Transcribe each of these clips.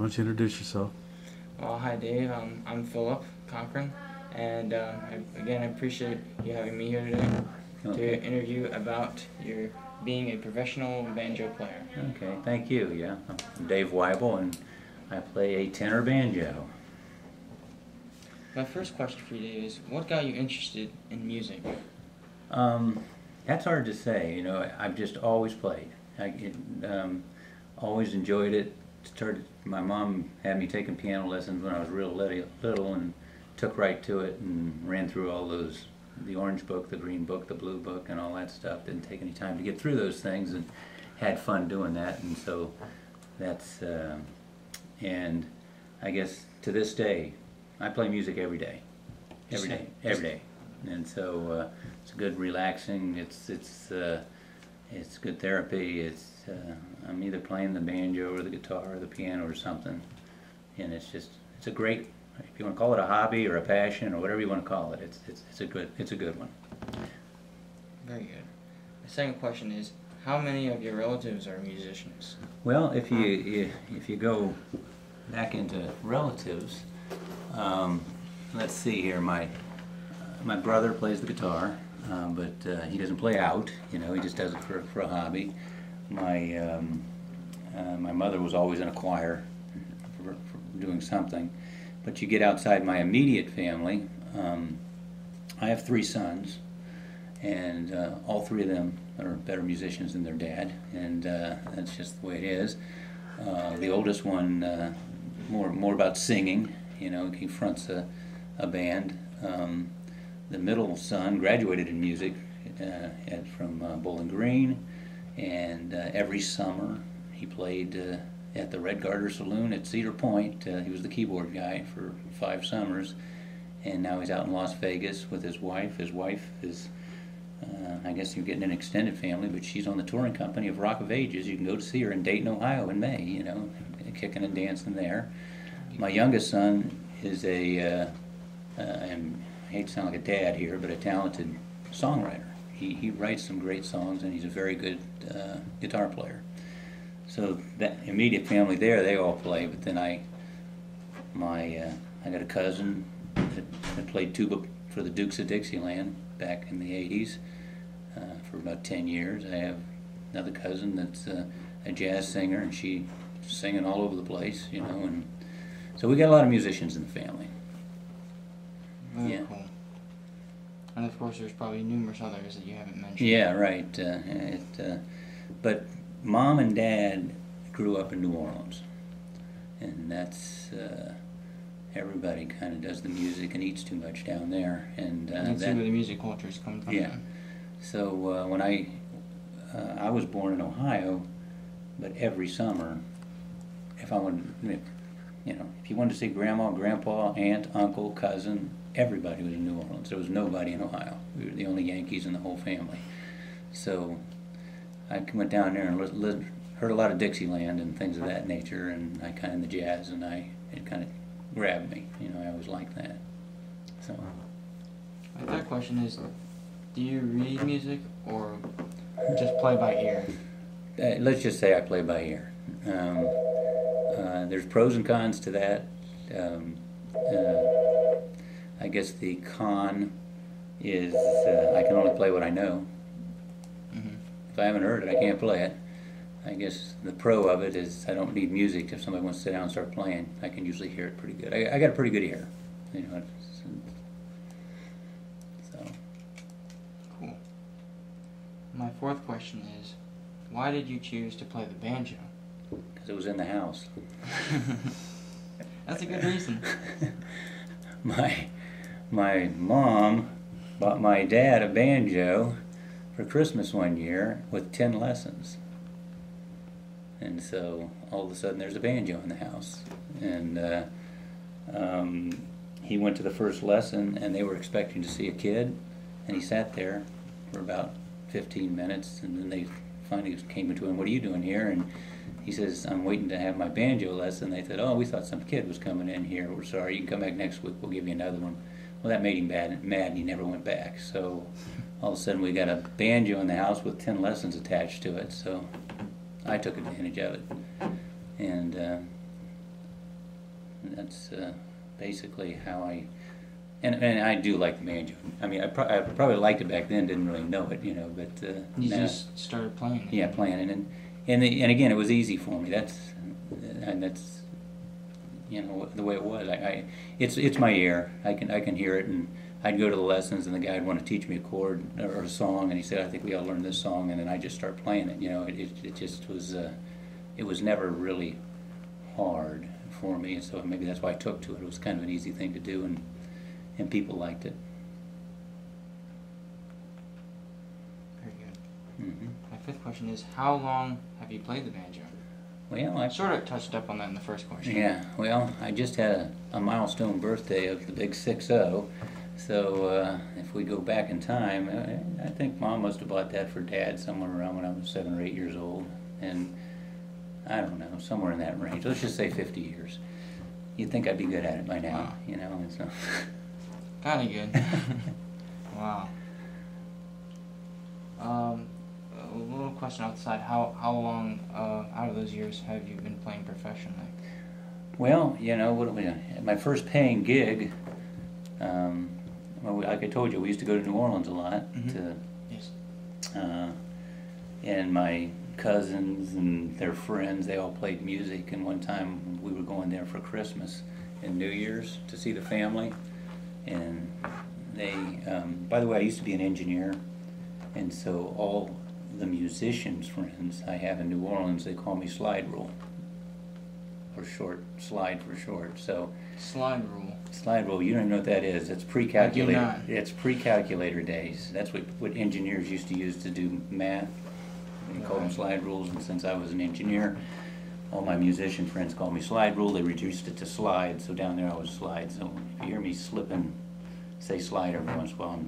don't you introduce yourself? Well, hi Dave, I'm Philip Cochran, and again I appreciate you having me here today to interview about your being a professional banjo player. Okay, thank you. Yeah, I'm Dave Weibel, and I play a tenor banjo. My first question for you, Dave, is what got you interested in music? That's hard to say. You know, I've just always played. Always enjoyed it. My mom had me taking piano lessons when I was real little, and took right to it and ran through all those, the orange book, the green book, the blue book, and all that stuff. Didn't take any time to get through those things, and had fun doing that. And so that's, and I guess to this day, I play music every day. Every day. And so it's good relaxing. It's good therapy. I'm either playing the banjo or the guitar or the piano or something, and it's a great, if you want to call it a hobby or a passion or whatever you want to call it, it's a good one. Very good. The second question is, how many of your relatives are musicians? Well, if you go back into relatives, let's see here. My brother plays the guitar, but he doesn't play out. You know, he just does it for a hobby. My mother was always in a choir for doing something. But you get outside my immediate family, I have 3 sons, and all 3 of them are better musicians than their dad, and that's just the way it is. The oldest one, more about singing. You know, he fronts a band. The middle son graduated in music from Bowling Green, and every summer he played at the Red Garter Saloon at Cedar Point. He was the keyboard guy for 5 summers, and now he's out in Las Vegas with his wife. His wife is, I guess you're getting an extended family, but she's on the touring company of Rock of Ages. You can go to see her in Dayton, Ohio in May, you know, kicking and dancing there. My youngest son is I hate to sound like a dad here, but a talented songwriter. He writes some great songs, and he's a very good guitar player. So that immediate family there, they all play. But then I got a cousin that played tuba for the Dukes of Dixieland back in the '80s for about 10 years. I have another cousin that's a jazz singer, and she's singing all over the place, you know. And so we got a lot of musicians in the family. Very cool. And of course, there's probably numerous others that you haven't mentioned. Yeah, right. But Mom and Dad grew up in New Orleans, and that's everybody kind of does the music and eats too much down there, and you can see where the music culture is coming from. Yeah. So when I was born in Ohio, but every summer, if I wanted, you know, if you wanted to see Grandma, Grandpa, aunt, uncle, cousin, everybody was in New Orleans. There was nobody in Ohio. We were the only Yankees in the whole family. So I went down there and heard a lot of Dixieland and things of that nature, and I kind of the jazz, and it kind of grabbed me. You know, I always liked that. So. My third question is, do you read music or just play by ear? Let's just say I play by ear. There's pros and cons to that. I guess the con is I can only play what I know. Mm-hmm. If I haven't heard it, I can't play it. I guess the pro of it is I don't need music. If somebody wants to sit down and start playing, I can usually hear it pretty good. I got a pretty good ear, you know. So. Cool. My fourth question is, why did you choose to play the banjo? Because it was in the house. That's a good reason. My mom bought my dad a banjo for Christmas one year with 10 lessons. And so all of a sudden there's a banjo in the house. And he went to the first lesson, and they were expecting to see a kid, and he sat there for about 15 minutes, and then they finally came to him, "What are you doing here?" And he says, "I'm waiting to have my banjo lesson." They said, "Oh, we thought some kid was coming in here. We're sorry. You can come back next week. We'll give you another one." Well, that made him mad, and he never went back. So all of a sudden we got a banjo in the house with 10 lessons attached to it. So I took advantage of it. And That's basically how I. And I do like the banjo. I mean, I probably liked it back then, didn't really know it, but you now, just started playing it. Yeah, playing it, and again, it was easy for me. That's the way it was. It's my ear. I can hear it, and I'd go to the lessons, and the guy would want to teach me a chord or a song, and he said, "I think we ought to learn this song," and then I just start playing it. It just was. It was never really hard for me, and so maybe that's why I took to it. It was kind of an easy thing to do, and people liked it. Very good. Mm-hmm. My fifth question is, how long have you played the banjo? Well, I sort of touched up on that in the first question. Yeah, well, I just had a milestone birthday of the big 6-0, so if we go back in time, I think Mom must have bought that for Dad somewhere around when I was 7 or 8 years old, and I don't know, somewhere in that range. Let's just say 50 years. You'd think I'd be good at it by now, Wow. And so. Kind of good. Wow. A little question outside. How long out of those years have you been playing professionally? Well, my first paying gig, well, like I told you, we used to go to New Orleans a lot. Mm-hmm. Yes. And my cousins and their friends, they all played music, and one time we were going there for Christmas and New Year's to see the family. And they, by the way, I used to be an engineer, and so all the musicians friends I have in New Orleans, they call me Slide Rule, for short, Slide for short. So Slide Rule. Slide Rule, you don't even know what that is. It's pre-calculator. I do not. It's pre-calculator days. That's what engineers used to use to do math. They call them slide rules, and since I was an engineer, all my musician friends call me Slide Rule. They reduced it to slide, so down there I was slide. So if you hear me slipping, say slide every once in a while.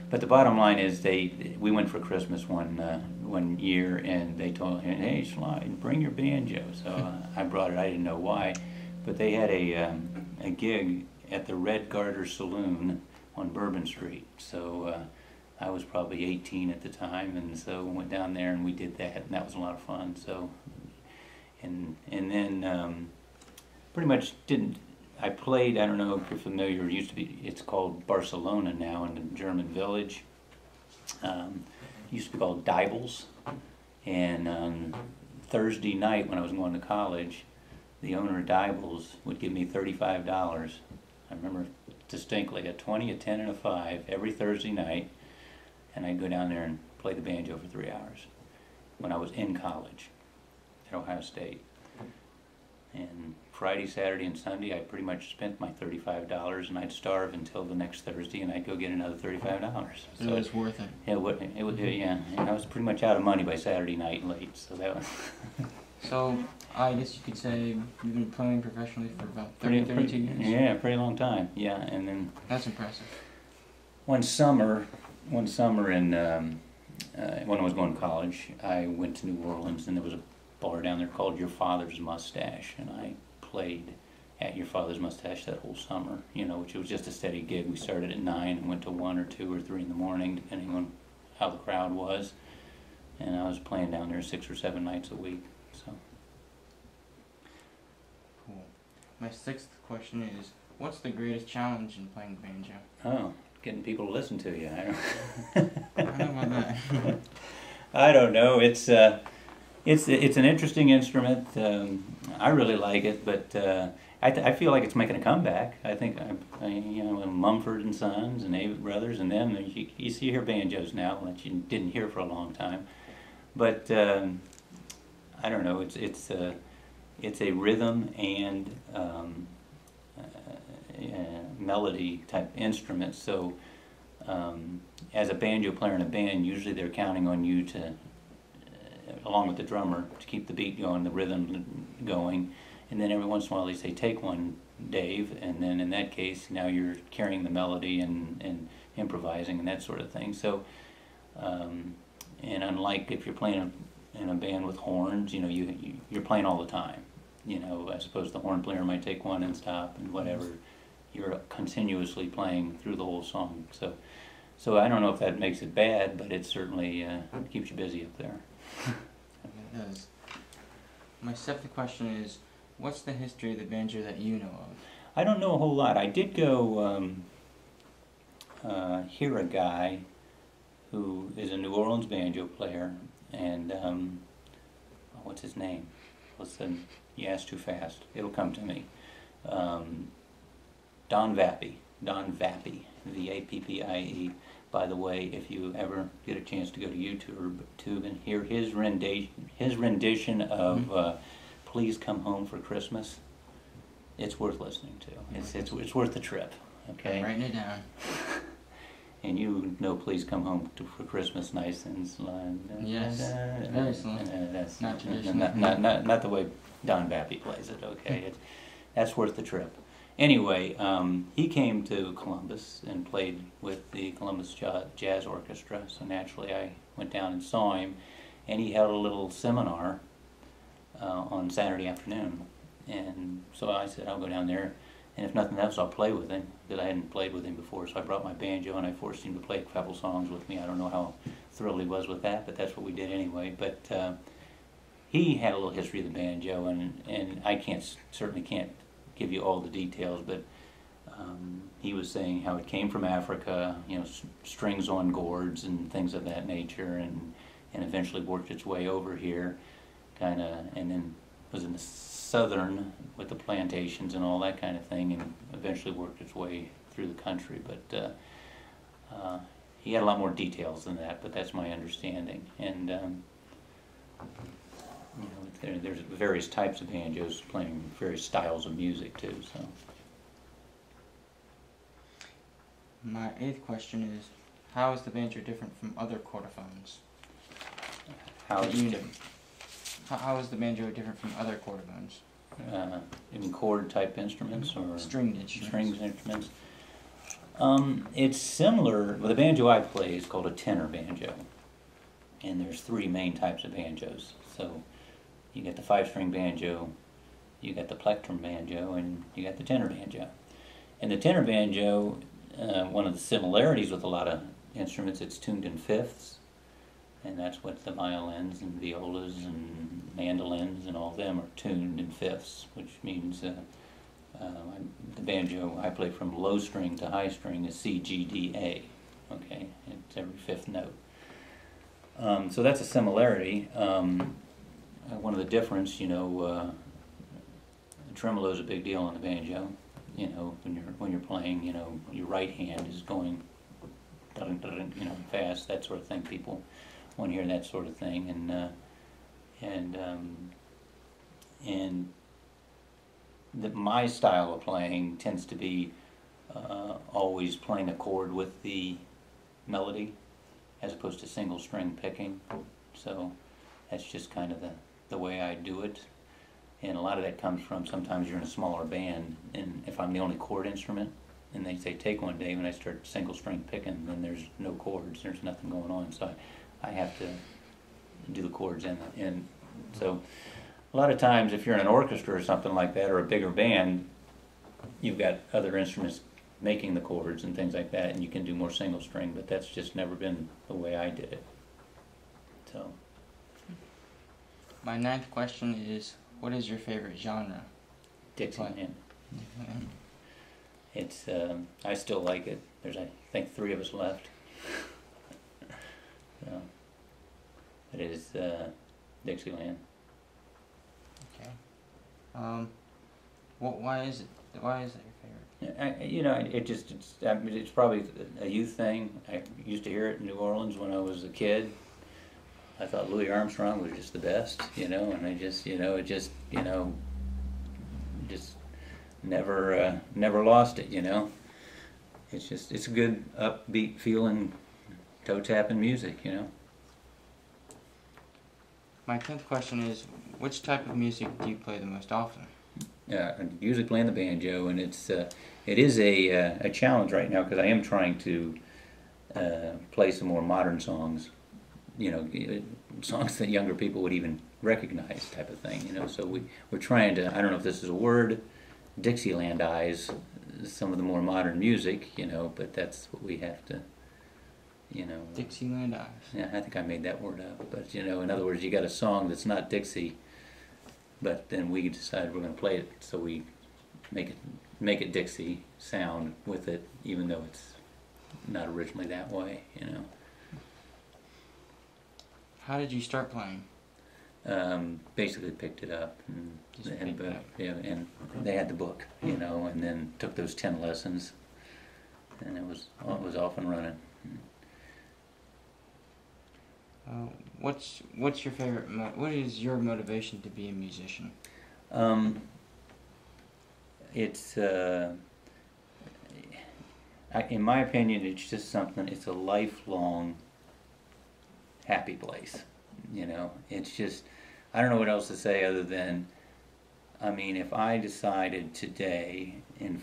But the bottom line is, we went for Christmas one year, and they told me, "Hey, Slide, bring your banjo." So I brought it. I didn't know why, but they had a gig at the Red Garter Saloon on Bourbon Street. So I was probably 18 at the time, and so we went down there and we did that, and that was a lot of fun. So. And then pretty much didn't. I played. I don't know if you're familiar. It used to be. It's called Barcelona now in the German village. It used to be called Weibel's. And on Thursday night when I was going to college, the owner of Weibel's would give me $35. I remember distinctly, a 20, a 10, and a 5 every Thursday night, and I'd go down there and play the banjo for 3 hours when I was in college at Ohio State. And Friday, Saturday, and Sunday, I pretty much spent my $35, and I'd starve until the next Thursday, and I'd go get another $35. So it was worth it. It would, yeah. And I was pretty much out of money by Saturday night late, so that was. So I guess you could say you've been playing professionally for about 32 years. Yeah, pretty long time. Yeah, and then. That's impressive. One summer in when I was going to college, I went to New Orleans, and there was a bar down there called Your Father's Mustache, and I played at Your Father's Mustache that whole summer, which was just a steady gig. We started at 9 and went to 1 or 2 or 3 in the morning, depending on how the crowd was, and I was playing down there 6 or 7 nights a week. So. Cool. My sixth question is, what's the greatest challenge in playing banjo? Oh, getting people to listen to you. I don't know about that. I don't know. It's an interesting instrument. I really like it, but I feel like it's making a comeback. I think Mumford and Sons and Avett Brothers and them. You see hear banjos now that you didn't hear for a long time. But I don't know. It's a rhythm and melody type instrument. So as a banjo player in a band, usually they're counting on you to, along with the drummer, to keep the beat going, the rhythm going, and then every once in a while they say, "Take one, Dave," and then in that case, now you're carrying the melody and improvising and that sort of thing. So, and unlike if you're playing in a band with horns, you're playing all the time. I suppose the horn player might take one and stop and whatever. You're continuously playing through the whole song. So I don't know if that makes it bad, but it certainly keeps you busy up there. It does. My seventh question is, what's the history of the banjo that you know of? I don't know a whole lot. I did go hear a guy who is a New Orleans banjo player, and what's his name? Listen, you asked too fast. It'll come to me. Don Vappie, Vappie. By the way, if you ever get a chance to go to YouTube and hear his rendition of "Please Come Home for Christmas," it's worth listening to. It's worth the trip. Okay. I'm writing it down. And you know, "Please Come Home for Christmas" nice and slow. Yes, very slow. That's not traditional. Not the way Don Vappie plays it. Okay, that's worth the trip. Anyway, he came to Columbus and played with the Columbus Jazz Orchestra, so naturally I went down and saw him, and he held a little seminar on Saturday afternoon, and so I said, I'll go down there, and if nothing else, I'll play with him, because I hadn't played with him before, so I brought my banjo and I forced him to play a couple songs with me. I don't know how thrilled he was with that, but that's what we did anyway. But he had a little history of the banjo, and I certainly can't give you all the details, but he was saying how it came from Africa, you know, strings on gourds and things of that nature, and eventually worked its way over here, and then was in the southern with the plantations and all that kind of thing, and eventually worked its way through the country. But he had a lot more details than that, but that's my understanding. And you know, there's various types of banjos playing various styles of music too. So my 8th question is, how is the banjo different from other chordophones? How is it different? How is the banjo different from other chordophones? In chord type instruments or stringed instruments? Stringed instruments. It's similar. Well, the banjo I play is called a tenor banjo, and there's 3 main types of banjos. So you got the 5-string banjo, you got the plectrum banjo, and you got the tenor banjo. And the tenor banjo, one of the similarities with a lot of instruments, it's tuned in fifths, and that's what the violins and violas and mandolins and all of them are tuned in fifths, which means the banjo I play from low string to high string is C, G, D, A. Okay, it's every 5th note. So that's a similarity. One of the difference, you know, tremolo is a big deal on the banjo. You know, when you're playing, you know, your right hand is going, you know, fast, that sort of thing. People want to hear that sort of thing, my style of playing tends to be always playing a chord with the melody, as opposed to single string picking. So that's just kind of the way I do it. And a lot of that comes from sometimes you're in a smaller band, and if I'm the only chord instrument, and they say take one, Dave, and I start single string picking, then there's no chords, there's nothing going on. So I have to do the chords, and so a lot of times if you're in an orchestra or something like that, or a bigger band, you've got other instruments making the chords and things like that, and you can do more single string, but that's just never been the way I did it. So my 9th question is, what is your favorite genre? Dixieland. It's I still like it. There's I think 3 of us left. So it is Dixieland. Okay. Why is it? Why is that your favorite? You know, it's probably a youth thing. I used to hear it in New Orleans when I was a kid. I thought Louis Armstrong was just the best, you know, and I just, you know, just never lost it, you know. It's a good upbeat feeling, toe tapping music, you know. My 10th question is, which type of music do you play the most often? I usually playing the banjo, and it is a challenge right now because I am trying to play some more modern songs, you know, songs that younger people would even recognize, type of thing, you know. So we're trying to, I don't know if this is a word, Dixielandize some of the more modern music, you know, but that's what we have to, you know. Dixielandize. Yeah, I think I made that word up, but you know, in other words, you got a song that's not Dixie, but then we decided we're going to play it, so we make it Dixie sound with it, even though it's not originally that way, you know. How did you start playing? Basically picked it up, yeah, and they had the book, you know, and then took those 10 lessons, and it was off and running. What's your favorite? What is your motivation to be a musician? It's in my opinion, it's just something. It's a lifelong happy place. You know, it's just, I don't know what else to say other than, I mean, if I decided today, in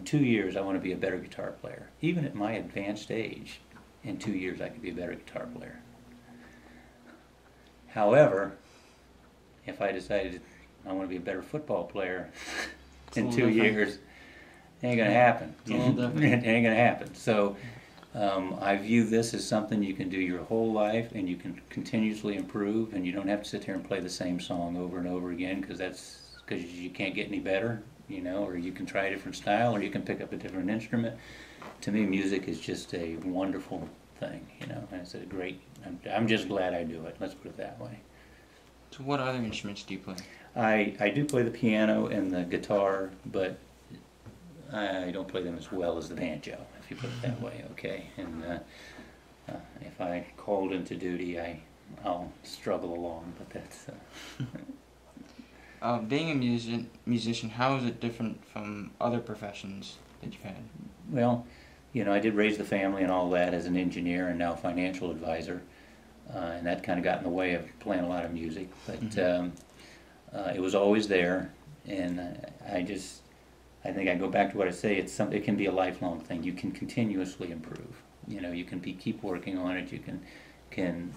2 years, I want to be a better guitar player, even at my advanced age, in 2 years I could be a better guitar player. However, if I decided I want to be a better football player in 2 years, it ain't gonna happen. It ain't gonna happen. So I view this as something you can do your whole life, and you can continuously improve, and you don't have to sit here and play the same song over and over again because you can't get any better, you know, or you can try a different style, or you can pick up a different instrument. To me, music is just a wonderful thing, you know, and it's a great, I'm just glad I do it, let's put it that way. So what other instruments do you play? I do play the piano and the guitar, but I don't play them as well as the banjo, if you put it that way, okay? And if I called into duty, I'll struggle along, but that's... Being a musician, how is it different from other professions that you've had? Well, you know, I did raise the family and all that as an engineer and now a financial advisor, and that kind of got in the way of playing a lot of music, but it was always there, and I think I go back to what I say, it can be a lifelong thing. You can continuously improve. You know, you can keep working on it, you can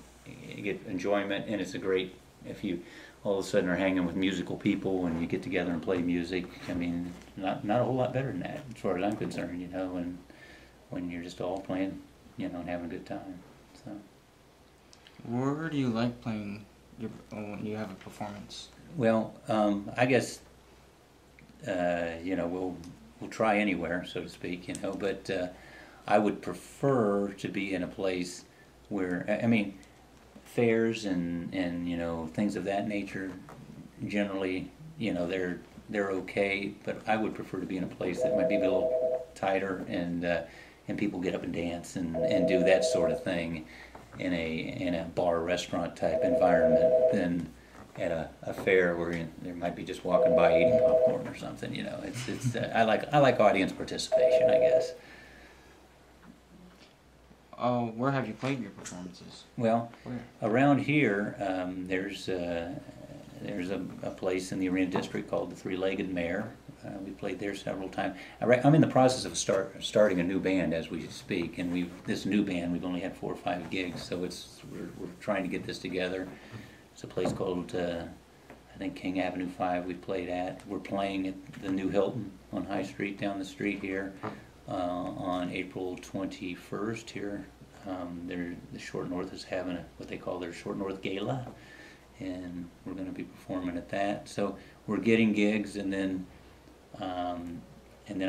get enjoyment, and it's a great, if you all of a sudden are hanging with musical people and you get together and play music, I mean, not a whole lot better than that, as far as I'm concerned, you know, and when you're just all playing, you know, and having a good time, so. Where do you like playing when you have a performance? Well, I guess, you know, we'll try anywhere, so to speak, you know, but I would prefer to be in a place where, I mean, fairs and you know, things of that nature, generally, you know, they're okay, but I would prefer to be in a place that might be a little tighter and people get up and dance and do that sort of thing in a bar restaurant type environment than at a fair where they might be just walking by eating popcorn or something, you know. It's I like audience participation, I guess. Where have you played your performances? Well, around here, there's a place in the Arena District called the Three-Legged Mare. We played there several times. I'm in the process of starting a new band as we speak, and this new band, we've only had 4 or 5 gigs, so we're trying to get this together. It's a place called, I think, King Avenue 5 we played at. We're playing at the new Hilton on High Street down the street here on April 21st here. The Short North is having what they call their Short North Gala, and we're going to be performing at that. So we're getting gigs, and then I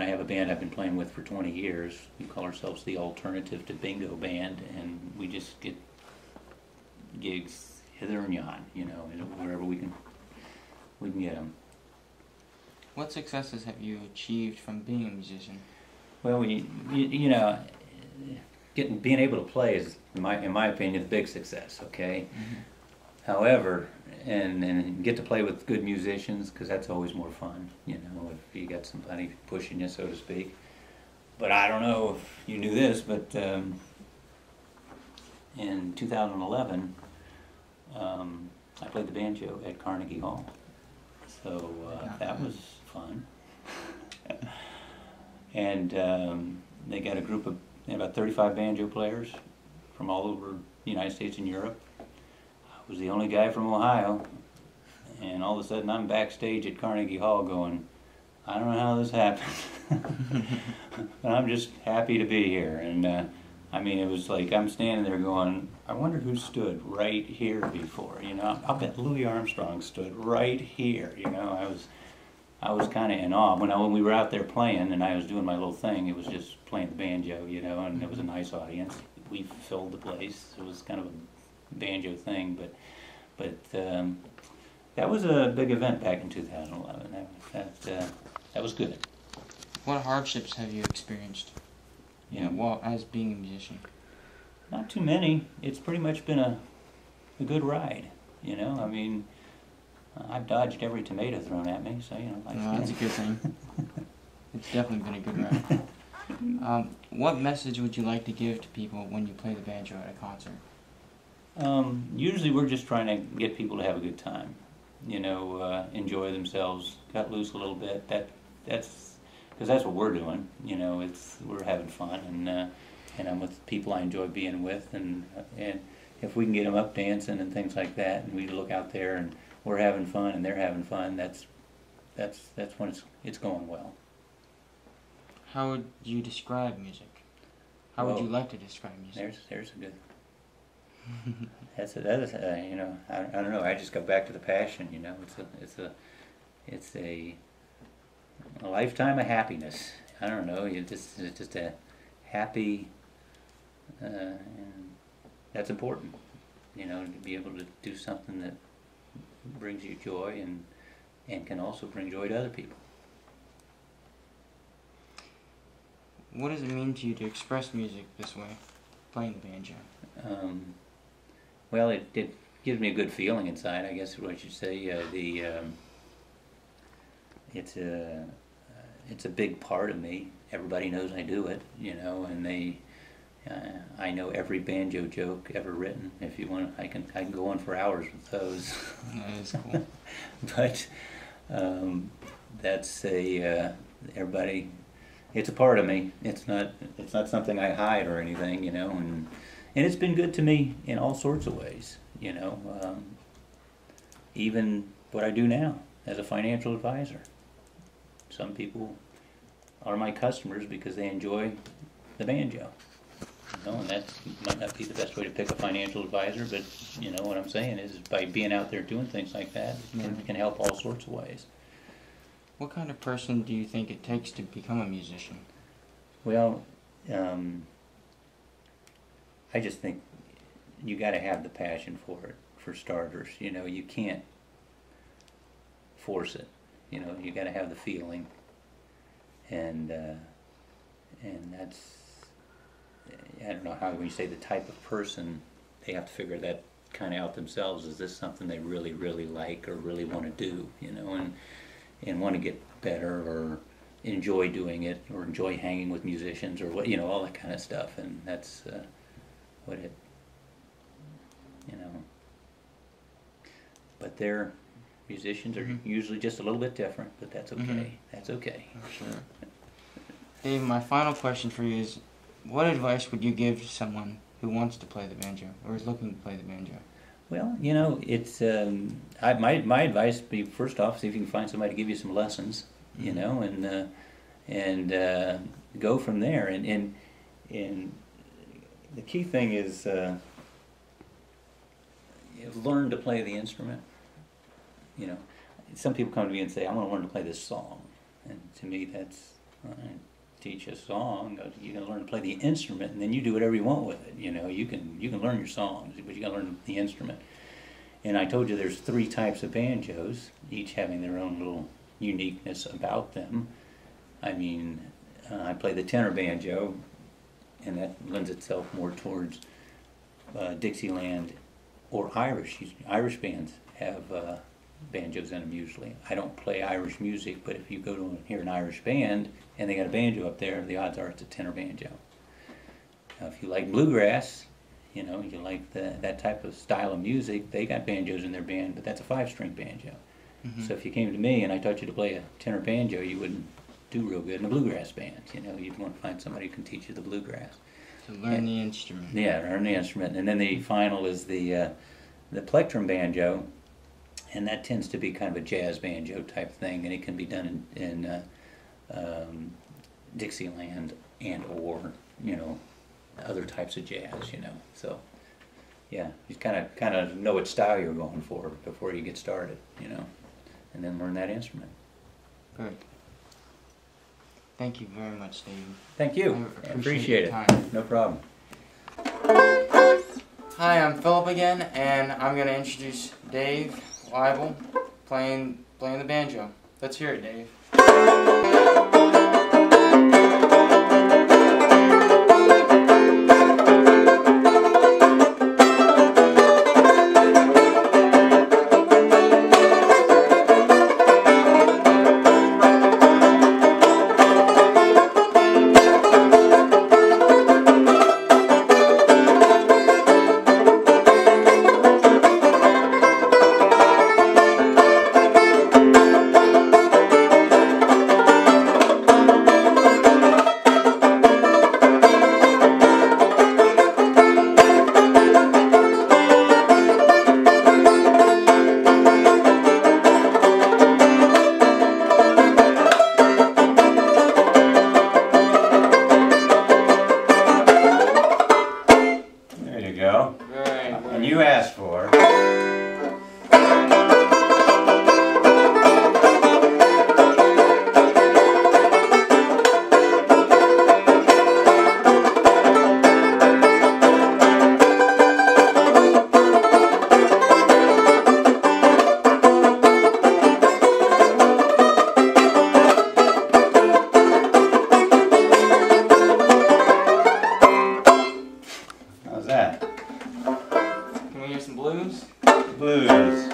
have a band I've been playing with for 20 years. We call ourselves the Alternative to Bingo Band, and we just get gigs hither and yon, you know, wherever we can get them. What successes have you achieved from being a musician? Well, you know, being able to play is, in my opinion, a big success. Okay. Mm-hmm. However, and get to play with good musicians, because that's always more fun. You know, if you got somebody pushing you, so to speak. But I don't know if you knew this, but in 2011. I played the banjo at Carnegie Hall, so that was fun. And they got a group of about 35 banjo players from all over the United States and Europe. I was the only guy from Ohio, and all of a sudden I'm backstage at Carnegie Hall going, I don't know how this happened, but I'm just happy to be here. And I mean, it was like I'm standing there going, I wonder who stood right here before. You know, I'll bet Louis Armstrong stood right here. You know, I was kind of in awe when we were out there playing and I was doing my little thing. It was just playing the banjo, you know, and it was a nice audience. We filled the place. It was kind of a banjo thing, but that was a big event back in 2011. That was good. What hardships have you experienced? You know, while as being a musician. Not too many. It's pretty much been a good ride. You know, I mean, I've dodged every tomato thrown at me, so you know. That's a good thing. It's definitely been a good ride. What message would you like to give to people when you play the banjo at a concert? Usually, we're just trying to get people to have a good time. You know, enjoy themselves, cut loose a little bit. That's because that's what we're doing. You know, we're having fun, and I'm with people I enjoy being with, and if we can get them up dancing and things like that, and we look out there and we're having fun and they're having fun, that's when it's going well. How would you describe music? How would you like to describe music? There's a good. That is you know, I don't know. I just go back to the passion. You know, it's a lifetime of happiness. I don't know. It's just a happy. And that's important. You know, to be able to do something that brings you joy and can also bring joy to other people. What does it mean to you to express music this way, playing the banjo? Well, it gives me a good feeling inside, I guess is what you say. It's a big part of me. Everybody knows I do it, you know, and I know every banjo joke ever written. If you want, I can go on for hours with those. That is cool. But that's everybody. It's a part of me. It's not something I hide or anything, you know. And it's been good to me in all sorts of ways, you know. Even what I do now as a financial advisor. Some people are my customers because they enjoy the banjo. You know, and that might not be the best way to pick a financial advisor, but you know what I'm saying is by being out there doing things like that, it can help all sorts of ways. What kind of person do you think it takes to become a musician? Well, I just think you got to have the passion for it, for starters. You know, you can't force it. You know, you got to have the feeling, and that's, I don't know how we say the type of person, they have to figure that kind of out themselves. Is this something they really, really like or really want to do? You know, and want to get better or enjoy doing it or enjoy hanging with musicians or what, you know, all that kind of stuff. And that's what it, you know. But musicians are usually just a little bit different, but that's okay. That's okay. Sure. Dave, my final question for you is, what advice would you give to someone who wants to play the banjo or is looking to play the banjo? Well, you know, it's my advice would be, first off, see if you can find somebody to give you some lessons, you know, and go from there. And the key thing is learn to play the instrument. You know, some people come to me and say, I want to learn to play this song. And to me, that's, teach a song, you can learn to play the instrument, and then you do whatever you want with it. You know, you can learn your songs, but you got to learn the instrument. And I told you there's 3 types of banjos, each having their own little uniqueness about them. I mean, I play the tenor banjo, and that lends itself more towards Dixieland or Irish. Irish bands have banjos in them usually. I don't play Irish music, but if you go to hear an Irish band and they got a banjo up there, the odds are it's a tenor banjo. Now, if you like bluegrass, you know, you like that type of style of music, they got banjos in their band, but that's a 5-string banjo. So if you came to me and I taught you to play a tenor banjo, you wouldn't do real good in a bluegrass band. You know, you'd want to find somebody who can teach you the bluegrass. To learn the instrument. Yeah, learn the instrument. And then the final is the plectrum banjo, and that tends to be kind of a jazz banjo type thing, and it can be done in Dixieland and or, you know, other types of jazz, you know. So yeah, you kind of know what style you're going for before you get started, you know, and then learn that instrument. Good. Thank you very much, Dave. Thank you. I appreciate it. time. No problem. Hi, I'm Philip again, and I'm going to introduce Dave Weibel playing the banjo. Let's hear it, Dave. And you asked for. How's that? Can we hear some blues? Blues.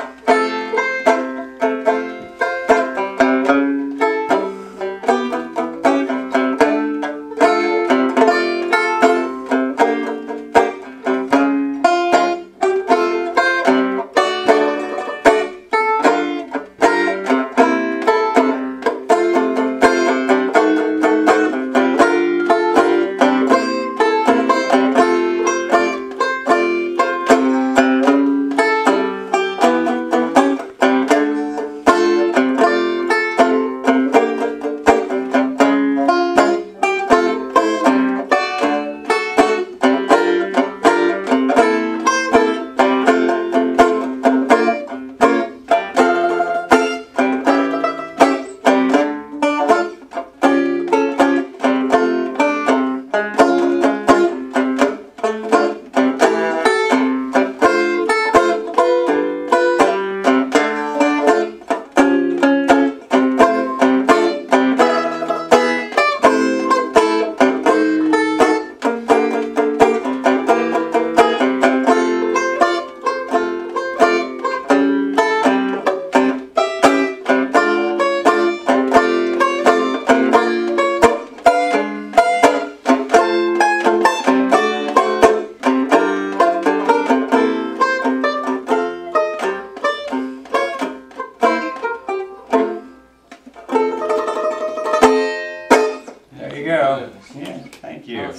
Yeah, thank you. You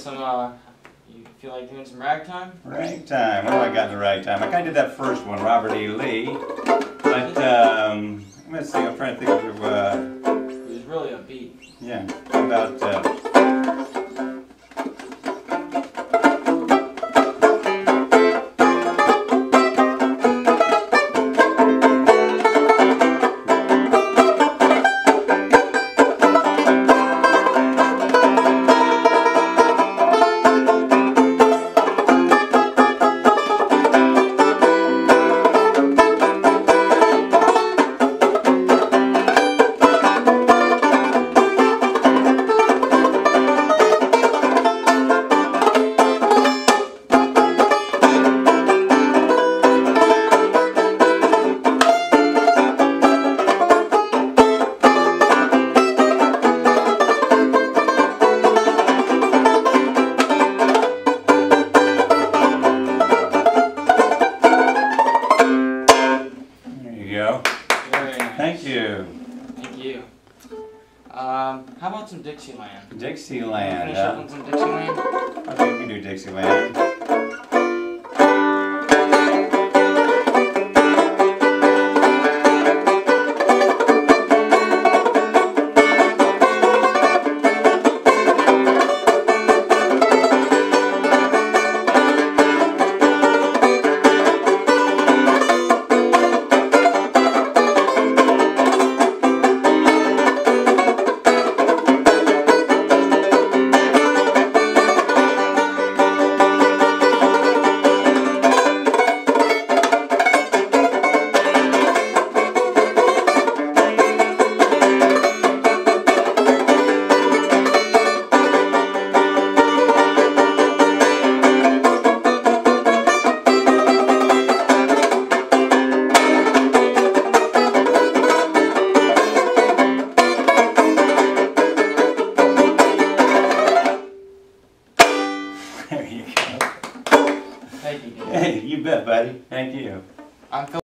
feel like doing some ragtime? Ragtime. What have I got in the ragtime? I kind of did that first one, Robert E. Lee. But let's see. I'm trying to think of. It was really upbeat. Yeah. How about? Thank you. Thank you. How about some Dixieland? Dixieland. Finish up on some Dixieland? I think we can do Dixieland. stuff, buddy. Thank you. I'm Phil.